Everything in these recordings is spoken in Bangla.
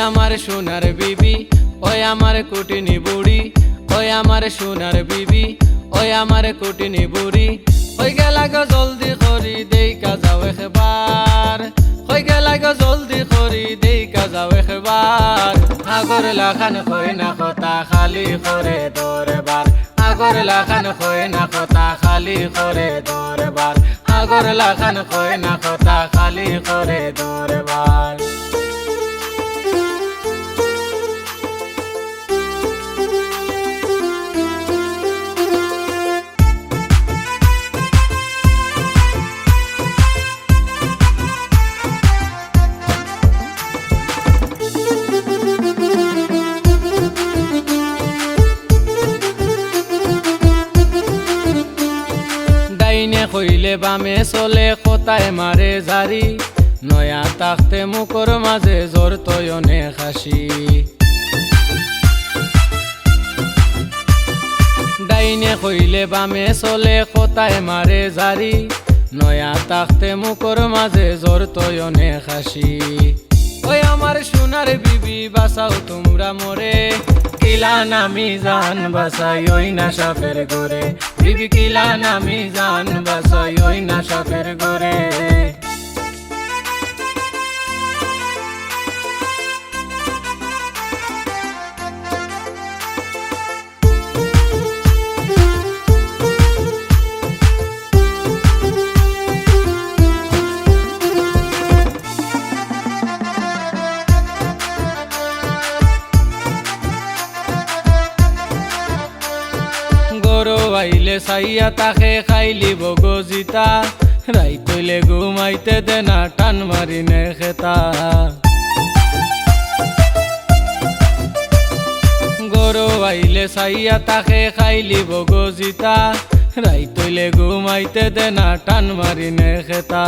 আমার সোনার বিবি, ওই আমার কুটিনি বুড়ি, ওই আমার সোনার বিবি, ওই আমার কুটিনি বুড়ি। হই গেলা গো জলদি করি দেইকা যাও একবার, হই গেলা গো জলদি করি দেইকা যাও একবার। আগর লাখান কই না কথা খালি করে দরবার, আগর লাখান কই না কথা খালি করে দরবার, আগর লাখান কই না কথা খালি করে দরবার। ডাইনে কইলে বামে চলে কোথায় মারে জারি, নয়া তাকতে মুখর মাঝে জোর তয়নে খাসি। ডাইনে কইলে বামে চলে কোথায় মারে জারি, নয়া তাকতে মুখর মাঝে জোর তয়নে খাসি। ওই আমার সোনার বিবি বাঁচাও তোমরা মোরে, কিলা নামি জান বাসাই ওই না সাপের গোরে, বিবি কিলা নামি জান বাসাই ওই না সাপের গোরে। গরু আইলে সাইয়া তাকে খাইলি বগজিতা, রাই তৈলে ঘুমাইতে দেনা টান মারি নে খেতা। গরু আইলে সাইয়া তাকে খাইলি বগজিতা, রাই তৈলে ঘুমাইতে দেনা টান মারি নে খেতা।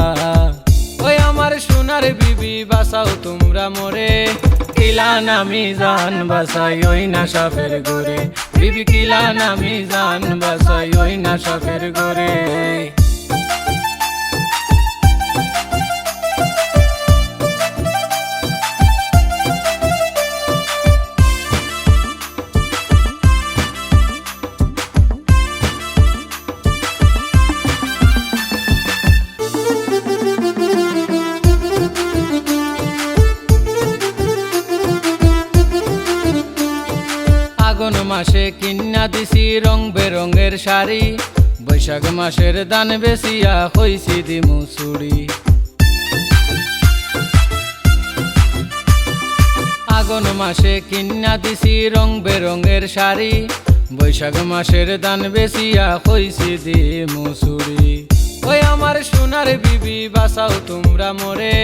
ওই আমার সোনার বিবি বাঁচাও তোমরা মোরে, কিলা নামি জান বাসাই ওই না সাপের গোরে, বিবি কিলা নামি জান বাসাই ওই না সাপের গোরে। ফাগুন মাসে কিন্না দিছি রং বেরঙের শাড়ি, বৈশাখ মাসের দান বেশিয়া হইছি দিমু চুড়ি। আগুন মাসে কিন্না দিছি রং বেরঙের শাড়ি, বৈশাখ মাসের দান বেশিয়া হইছি দিমু চুড়ি। ওই আমার সোনার বিবি বাঁচাও তোমরা মোরে,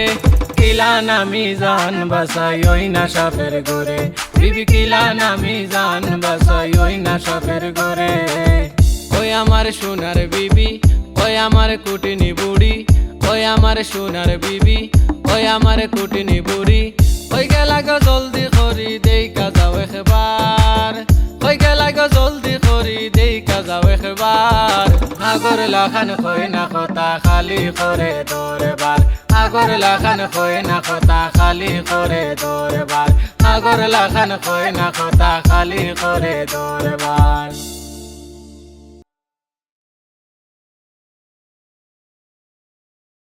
কিলা নামি জান বাসাই ওই না সাপের গোরে, বিবি কিলা নামি জান বাসাই ওই না সাপের গোরে। ওই আমার সোনার বিবি, ওই আমার কুটিনি বুড়ি, ওই আমার সোনার বিবি, ওই আমার কুটিনি বুড়ি। ওই গেলা গো জলদি করি দেইকা যাও একবার, ওই গেলা গো জলদি করি দেইকা যাও একবার। আগর লাখান কই না কথা খালি করে দরবার, আগর লাখান কই না কথা খালি করে দরবার, আগর লাখান কই না কথা খালি করে দরবার।